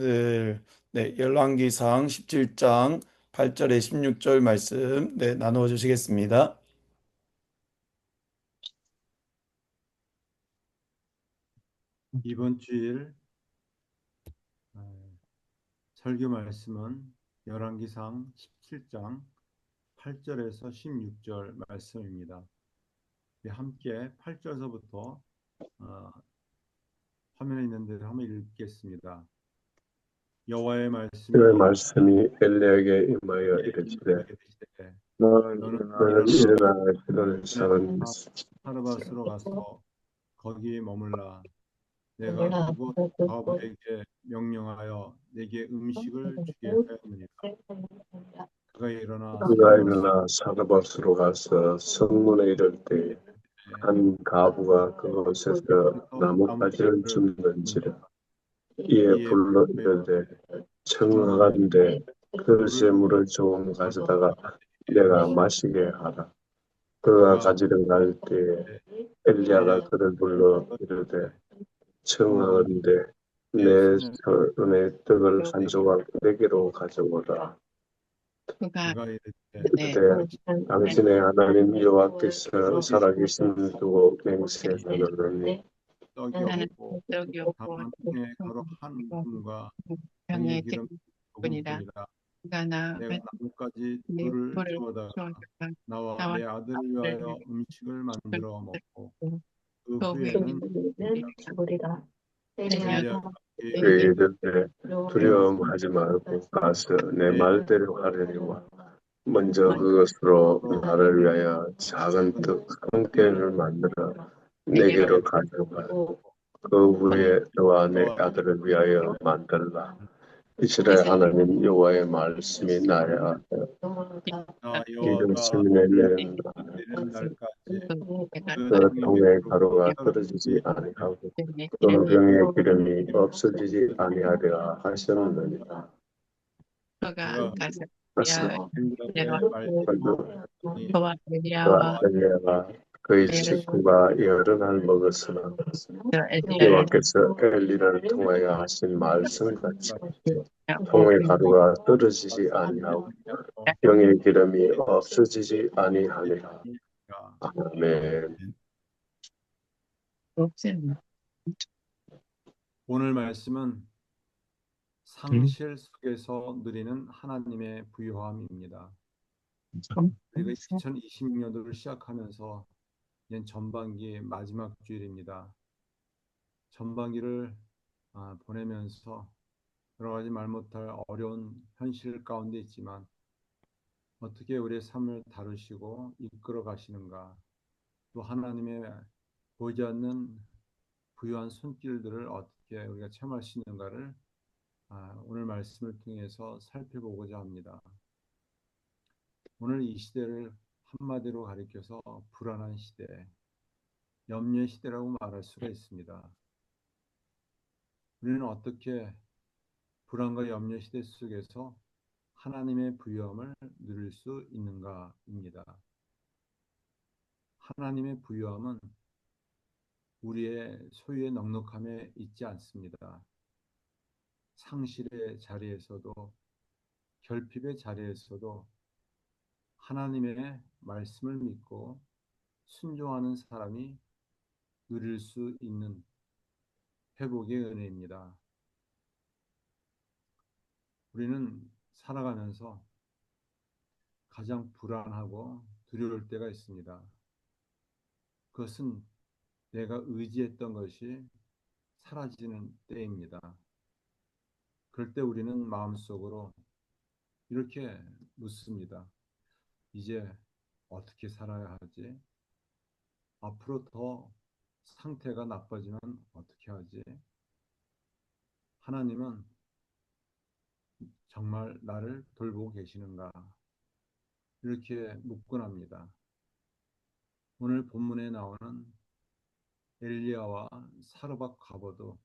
네, 네, 열왕기상 17장 8절에 16절 말씀 나누어 주시겠습니다. 이번 주일 설교 말씀은 열왕기상 17장 8절에서 16절 말씀입니다. 함께 8절서부터 화면에 있는 대로 한번 읽겠습니다. 여호와의 그의 말씀이 말씀이 엘리야에게 임하여 이르시되 이르시되 너는 너는 일어나 그들 내 산 사르밧으로 가서 거기 머물라. 내가 그곳 과부에게 명령하여 내게 음식을 주게 하였느니라. 그가 일어나 사르밧으로 가서 성문에 이를 때 한 가부가 그곳에서 나뭇가지를 줍는지라 이에 불러 이르되 청하건대 그릇에 물을 조금 가져다가 내가 마시게 하라. 그가 가지러 갈 때에 엘리야가 그를 불러 이르되 청하건대 내 손에 떡을 한 조각 내게로 가져오라. 그가 이르되 그때 당신의 하나님 여호와께서 살아계심을 두고 맹세하노니 떡이 없고 다만 통에 가루 한 움과 병의 기름 조금 뿐이라. 내가 나뭇가지 둘을 주워다가 나와 내 아들을 위하여 음식을 만들어 먹고 그 후에는 엘리야가 그에게 이르되 그이르되 두려움하지 말고 가서 내 내 말대로 하려니와 먼저 그것으로 나를 위하여 작은 떡 한 개를 만들어 내게로 가져가. 그 후에 너와 내 아들을 위하여 만들라. 이스라엘 하나님 여호와의 말씀이 나야. 이런 여호와가 시민의 비를 내는 내리는 날까지 그 그 통에 통에 가루가 가루가 떨어지지 떨어지지 아니하고 그 아니하고 병의 기름이 없어지지 아니하리라 하셨느니라. 그가 그래서 엘리야의 말대로 하니 엘리야가 그의 식구가 여러 날 먹었으나 여호와께서 엘리를 통하여 하신 말씀같이 통의 가루가 떨어지지 아니하고 병의 기름이 없어지지 아니하니라. 아멘. 오늘 말씀은 상실 속에서 누리는 하나님의 부유함입니다. 우리가 2026년도를 시작하면서 이제 전반기 마지막 주일입니다. 전반기를 보내면서 여러 가지 말 못할 어려운 현실 가운데 있지만 어떻게 우리의 삶을 다루시고 이끌어 가시는가, 또 하나님의 보이지 않는 부유한 손길들을 어떻게 우리가 체험할 수 있는가를 오늘 말씀을 통해서 살펴보고자 합니다. 오늘 이 시대를 한마디로 가리켜서 불안한 시대, 염려의 시대라고 말할 수가 있습니다. 우리는 어떻게 불안과 염려 시대 속에서 하나님의 부유함을 누릴 수 있는가입니다. 하나님의 부유함은 우리의 소유의 넉넉함에 있지 않습니다. 상실의 자리에서도 결핍의 자리에서도 하나님의 말씀을 믿고 순종하는 사람이 누릴 수 있는 회복의 은혜입니다. 우리는 살아가면서 가장 불안하고 두려울 때가 있습니다. 그것은 내가 의지했던 것이 사라지는 때입니다. 그럴 때 우리는 마음속으로 이렇게 묻습니다. 이제 어떻게 살아야 하지? 앞으로 더 상태가 나빠지면 어떻게 하지? 하나님은 정말 나를 돌보고 계시는가? 이렇게 묻곤 합니다. 오늘 본문에 나오는 엘리야와 사르밧 과부도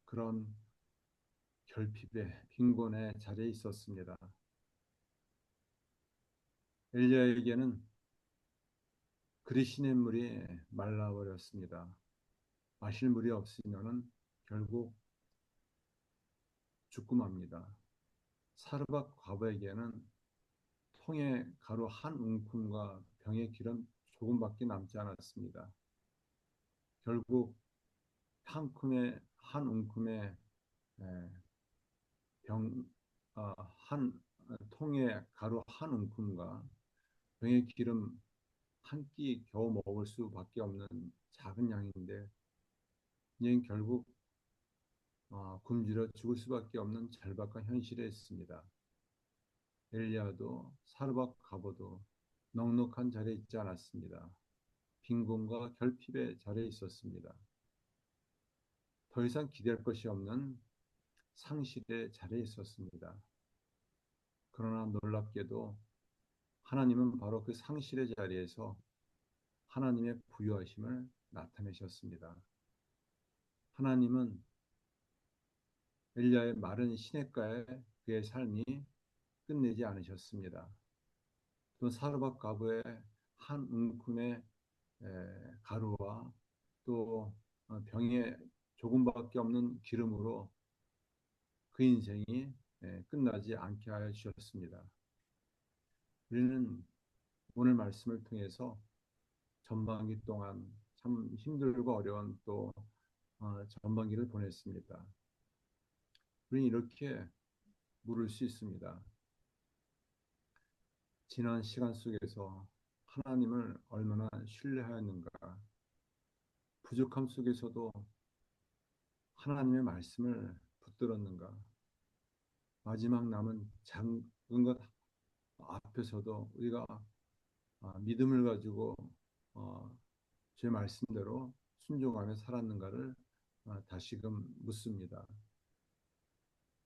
그런 결핍의 빈곤의 자리에 있었습니다. 엘리야에게는 그리 시냇물이 말라버렸습니다. 마실 물이 없으면은 결국 죽고 맙니다. 사르밧 과부에게는 통에 가루 한 움큼과 병의 기름 조금밖에 남지 않았습니다. 결국 한 움큼의 병, 한 통에 가루 한 움큼과 병의 기름 한 끼 겨우 먹을 수밖에 없는 작은 양인데 이는 결국 굶주려 죽을 수밖에 없는 절박한 현실에 있습니다. 엘리야도 사르밧 가보도 넉넉한 자리에 있지 않았습니다. 빈곤과 결핍의 자리에 있었습니다. 더 이상 기댈 것이 없는 상실의 자리에 있었습니다. 그러나 놀랍게도 하나님은 바로 그 상실의 자리에서 하나님의 부유하심을 나타내셨습니다. 하나님은 엘리야의 마른 시냇가에 그의 삶이 끝내지 않으셨습니다. 또 사르밧 가부의 한 움큼의 가루와 또 병에 조금밖에 없는 기름으로 그 인생이 끝나지 않게 하여 주셨습니다. 우리는 오늘 말씀을 통해서 전반기 동안 참 힘들고 어려운 또 전반기를 보냈습니다. 우리는 이렇게 물을 수 있습니다. 지난 시간 속에서 하나님을 얼마나 신뢰하였는가, 부족함 속에서도 하나님의 말씀을 붙들었는가, 마지막 남은 작은 것 앞에서도 우리가 믿음을 가지고 제 말씀대로 순종하며 살았는가를 다시금 묻습니다.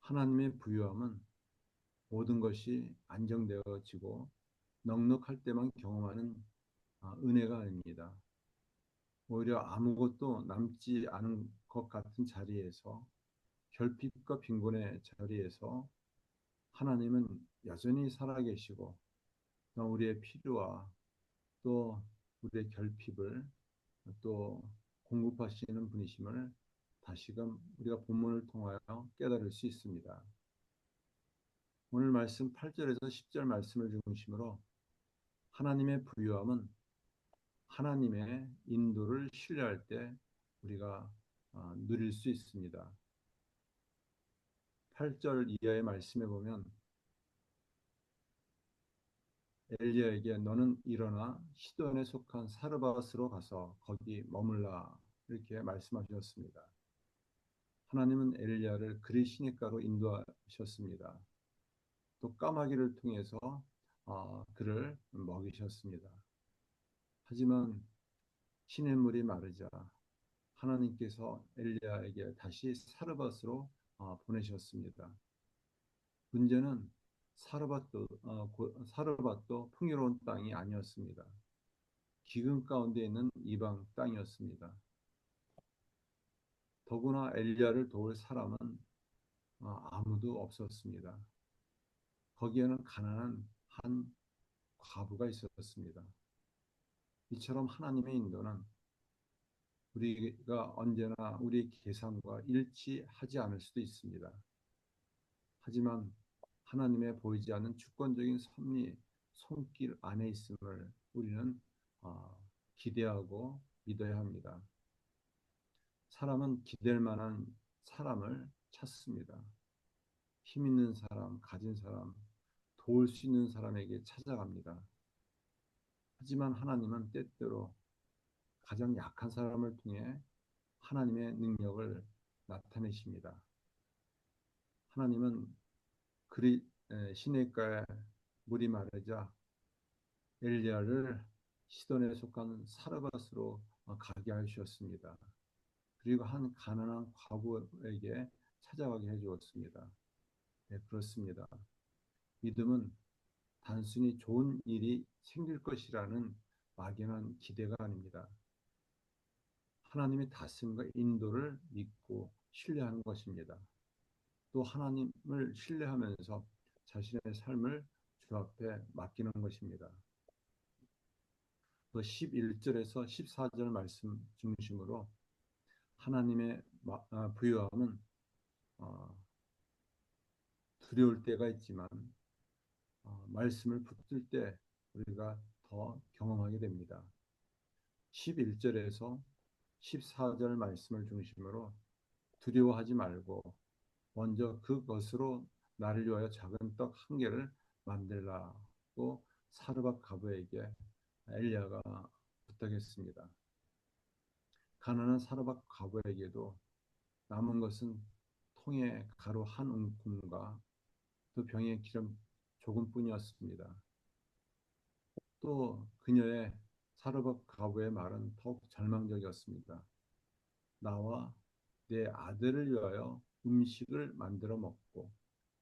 하나님의 부유함은 모든 것이 안정되어지고 넉넉할 때만 경험하는 은혜가 아닙니다. 오히려 아무것도 남지 않은 것 같은 자리에서 결핍과 빈곤의 자리에서 하나님은 여전히 살아계시고 우리의 필요와 또 우리의 결핍을 또 공급하시는 분이심을 다시금 우리가 본문을 통하여 깨달을 수 있습니다. 오늘 말씀 8절에서 10절 말씀을 중심으로 하나님의 부유함은 하나님의 인도를 신뢰할 때 우리가 누릴 수 있습니다. 8절 이하의 말씀에 보면 엘리야에게 너는 일어나 시돈에 속한 사르밧으로 가서 거기 머물라 이렇게 말씀하셨습니다. 하나님은 엘리야를 그리 시냇가로 인도하셨습니다. 또 까마귀를 통해서 그를 먹이셨습니다. 하지만 시냇물이 마르자 하나님께서 엘리야에게 다시 사르밧으로 보내셨습니다. 문제는 사르밧도 풍요로운 땅이 아니었습니다. 기근 가운데 있는 이방 땅이었습니다. 더구나 엘리야를 도울 사람은 아무도 없었습니다. 거기에는 가난한 한 과부가 있었습니다. 이처럼 하나님의 인도는 우리가 언제나 우리 계산과 일치하지 않을 수도 있습니다. 하지만 하나님의 보이지 않는 주권적인 섭리 손길 안에 있음을 우리는 기대하고 믿어야 합니다. 사람은 기댈 만한 사람을 찾습니다. 힘 있는 사람, 가진 사람, 도울 수 있는 사람에게 찾아갑니다. 하지만 하나님은 때때로 가장 약한 사람을 통해 하나님의 능력을 나타내십니다. 하나님은 시냇가에 물이 마르자 엘리야를 시돈에 속한 사르밧으로 가게 하셨습니다. 그리고 한 가난한 과부에게 찾아가게 해주었습니다. 네, 그렇습니다. 믿음은 단순히 좋은 일이 생길 것이라는 막연한 기대가 아닙니다. 하나님의 다스림과 인도를 믿고 신뢰하는 것입니다. 또 하나님을 신뢰하면서 자신의 삶을 주 앞에 맡기는 것입니다. 또 11절에서 14절 말씀 중심으로 하나님의 부유함은 두려울 때가 있지만 말씀을 붙들 때 우리가 더 경험하게 됩니다. 11절에서 14절 말씀을 중심으로 두려워하지 말고 먼저 그것으로 나를 위하여 작은 떡 한 개를 만들라고 사르밧 가부에게 엘리야가 부탁했습니다. 가난한 사르밧 가부에게도 남은 것은 통에 가루 한 움큼과 또 병에 기름 조금뿐이었습니다. 또 그녀의 사르밧 가부의 말은 더욱 절망적이었습니다. 나와 내 아들을 위하여 음식을 만들어 먹고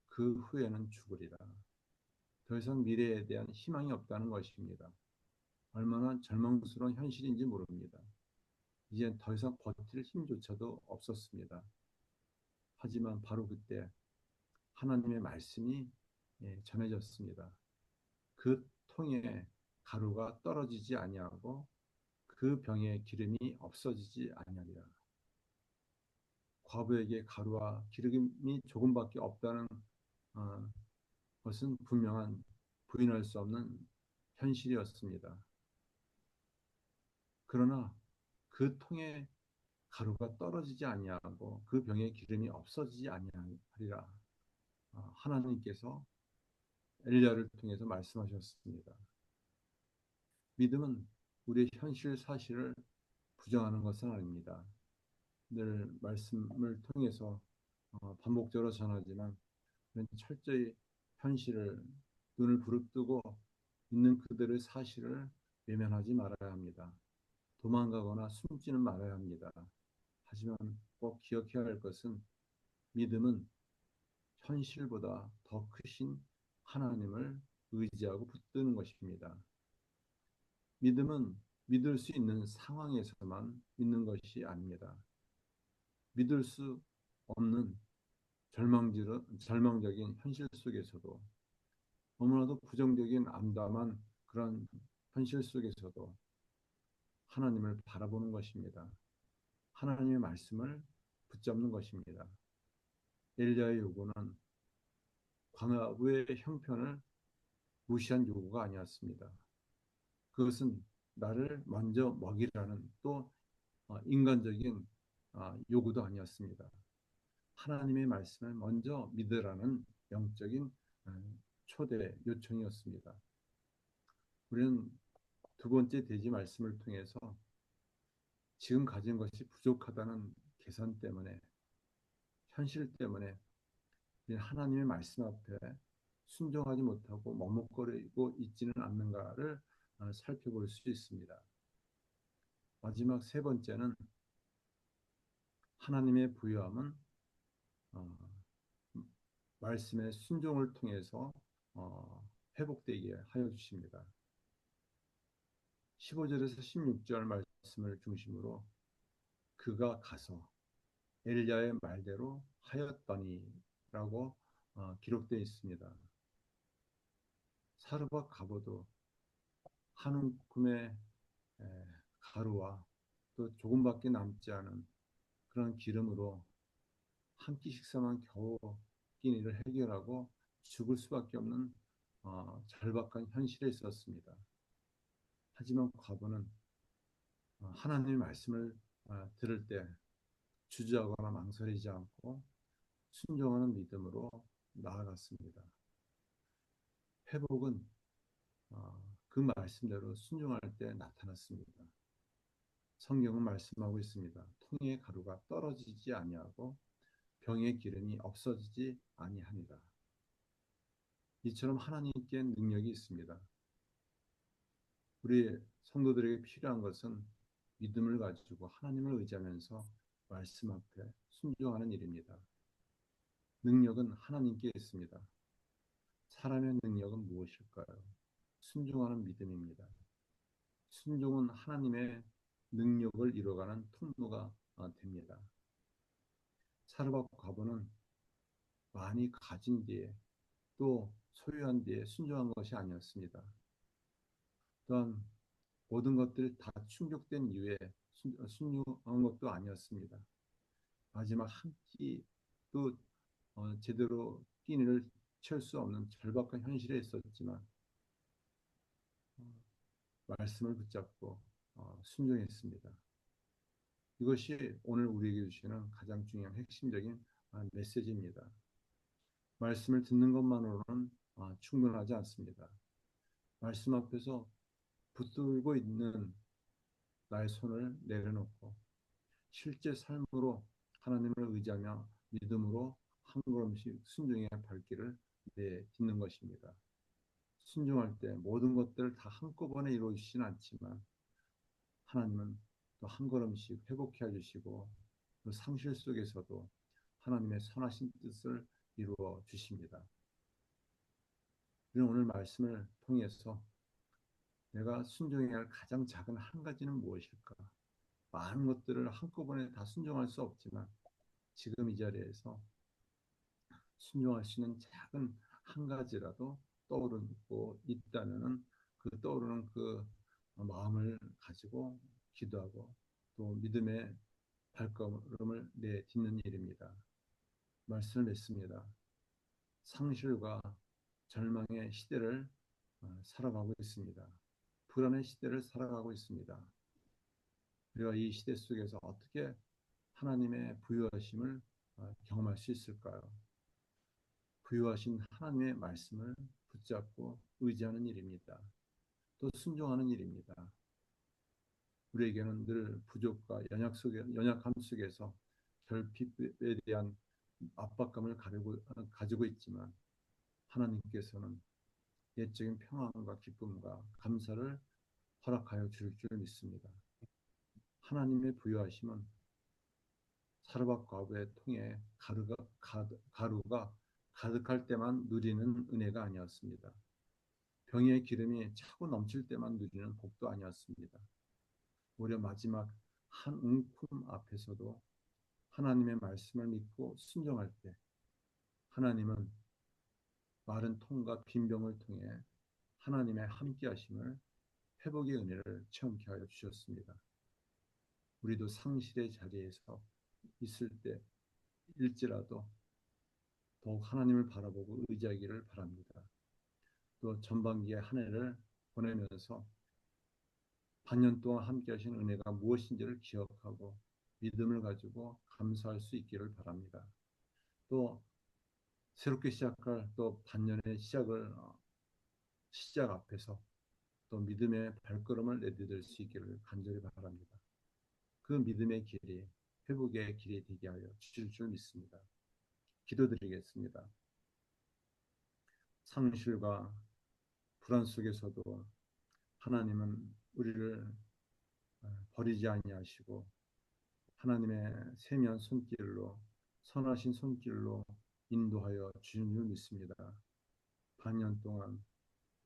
그 후에는 죽으리라. 더 이상 미래에 대한 희망이 없다는 것입니다. 얼마나 절망스러운 현실인지 모릅니다. 이제 더 이상 버틸 힘조차도 없었습니다. 하지만 바로 그때 하나님의 말씀이 전해졌습니다. 그 통에 가루가 떨어지지 아니하고 그 병에 기름이 없어지지 아니하리라. 과부에게 가루와 기름이 조금밖에 없다는 어, 것은 분명한 부인할 수 없는 현실이었습니다. 그러나 그 통에 가루가 떨어지지 아니하고 그 병에 기름이 없어지지 아니하리라. 하나님께서 엘리야를 통해서 말씀하셨습니다. 믿음은 우리의 현실 사실을 부정하는 것은 아닙니다. 늘 말씀을 통해서 반복적으로 전하지만 철저히 현실을 눈을 부릅뜨고 있는 그들의 사실을 외면하지 말아야 합니다. 도망가거나 숨지는 말아야 합니다. 하지만 꼭 기억해야 할 것은 믿음은 현실보다 더 크신 하나님을 의지하고 붙드는 것입니다. 믿음은 믿을 수 있는 상황에서만 믿는 것이 아닙니다. 믿을 수 없는 절망적인 현실 속에서도 너무나도 부정적인 암담한 그런 현실 속에서도 하나님을 바라보는 것입니다. 하나님의 말씀을 붙잡는 것입니다. 엘리야의 요구는 광야의 형편을 무시한 요구가 아니었습니다. 그것은 나를 먼저 먹이라는 또 인간적인 요구도 아니었습니다. 하나님의 말씀을 먼저 믿으라는 영적인 초대 요청이었습니다. 우리는 두 번째 돼지 말씀을 통해서 지금 가진 것이 부족하다는 계산 때문에 현실 때문에 하나님의 말씀 앞에 순종하지 못하고 머뭇거리고 있지는 않는가를 살펴볼 수 있습니다. 마지막 세 번째는 하나님의 부요함은 어, 말씀의 순종을 통해서 회복되게 하여 주십니다. 15절에서 16절 말씀을 중심으로 그가 가서 엘리야의 말대로 하였더니라고 기록되어 있습니다. 사르밧 가보도 한 움큼의 가루와 또 조금밖에 남지 않은 그런 기름으로 한 끼 식사만 겨우 끼니를 해결하고 죽을 수밖에 없는 절박한 현실에 있었습니다. 하지만 과부는 하나님의 말씀을 들을 때 주저하거나 망설이지 않고 순종하는 믿음으로 나아갔습니다. 회복은 그 말씀대로 순종할 때 나타났습니다. 성경은 말씀하고 있습니다. 통의 가루가 떨어지지 아니하고 병의 기름이 없어지지 아니하니라. 이처럼 하나님께 능력이 있습니다. 우리 성도들에게 필요한 것은 믿음을 가지고 하나님을 의지하면서 말씀 앞에 순종하는 일입니다. 능력은 하나님께 있습니다. 사람의 능력은 무엇일까요? 순종하는 믿음입니다. 순종은 하나님의 능력을 이뤄가는 통로가 됩니다. 사르밧 과부는 많이 가진 뒤에 또 소유한 뒤에 순종한 것이 아니었습니다. 또한 모든 것들이 다 충족된 이후에 순종한 것도 아니었습니다. 마지막 한 끼도 제대로 끼니를 채울 수 없는 절박한 현실에 있었지만 말씀을 붙잡고 순종했습니다. 이것이 오늘 우리에게 주시는 가장 중요한 핵심적인 메시지입니다. 말씀을 듣는 것만으로는 충분하지 않습니다. 말씀 앞에서 붙들고 있는 나의 손을 내려놓고 실제 삶으로 하나님을 의지하며 믿음으로 한 걸음씩 순종의 발길을 내딛는 것입니다. 순종할 때 모든 것들을 다 한꺼번에 이루어지지는 않지만 하나님은 또 한 걸음씩 회복해 주시고 그 상실 속에서도 하나님의 선하신 뜻을 이루어 주십니다. 우리는 오늘 말씀을 통해서 내가 순종해야 할 가장 작은 한 가지는 무엇일까? 많은 것들을 한꺼번에 다 순종할 수 없지만 지금 이 자리에서 순종할 수 있는 작은 한 가지라도 떠오르고 있다면 그 떠오르는 그 마음을 가지고 기도하고 또 믿음의 발걸음을 내딛는 일입니다. 말씀을 맺습니다. 상실과 절망의 시대를 살아가고 있습니다. 불안의 시대를 살아가고 있습니다. 우리가 이 시대 속에서 어떻게 하나님의 부유하심을 경험할 수 있을까요? 부유하신 하나님의 말씀을 붙잡고 의지하는 일입니다. 또 순종하는 일입니다. 우리에게는 늘 부족과 연약함 속에서 결핍에 대한 압박감을 가지고 있지만 하나님께서는 옛적인 평안과 기쁨과 감사를 허락하여 줄 줄 믿습니다. 하나님의 부유하심은 사르밧 과부의 통에 가루가 가득할 때만 누리는 은혜가 아니었습니다. 병의 기름이 차고 넘칠 때만 누리는 복도 아니었습니다. 오히려 마지막 한 움큼 앞에서도 하나님의 말씀을 믿고 순종할 때 하나님은 마른 통과 빈 병을 통해 하나님의 함께하심을 회복의 은혜를 체험케 하여 주셨습니다. 우리도 상실의 자리에서 있을 때일지라도 더욱 하나님을 바라보고 의지하기를 바랍니다. 또 전반기의 한 해를 보내면서 반년 동안 함께 하신 은혜가 무엇인지를 기억하고 믿음을 가지고 감사할 수 있기를 바랍니다. 또 새롭게 시작할 또 반년의 시작 앞에서 또 믿음의 발걸음을 내디딜 수 있기를 간절히 바랍니다. 그 믿음의 길이 회복의 길이 되게 하여 주실 줄 믿습니다. 기도드리겠습니다. 상실과 불안 속에서도 하나님은 우리를 버리지 아니하시고 하나님의 세미한 손길로 선하신 손길로 인도하여 주신 줄 믿습니다. 반년 동안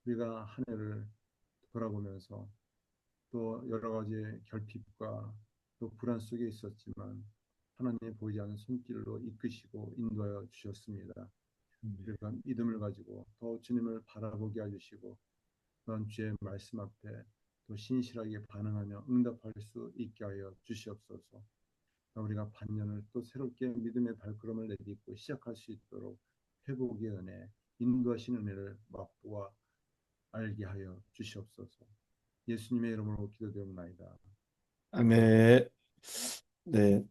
우리가 한 해를 돌아보면서 또 여러 가지 결핍과 또 불안 속에 있었지만 하나님의 보이지 않는 손길로 이끄시고 인도하여 주셨습니다. 우리가 믿음을 가지고 더 주님을 바라보게 해주시고 또한 주의 말씀 앞에 또 신실하게 반응하며 응답할 수 있게 하여 주시옵소서. 우리가 반년을 또 새롭게 믿음의 발걸음을 내딛고 시작할 수 있도록 회복의 은혜, 인도하신 은혜를 맛보아 알게 하여 주시옵소서. 예수님의 이름으로 기도드립니다. 아멘. 네.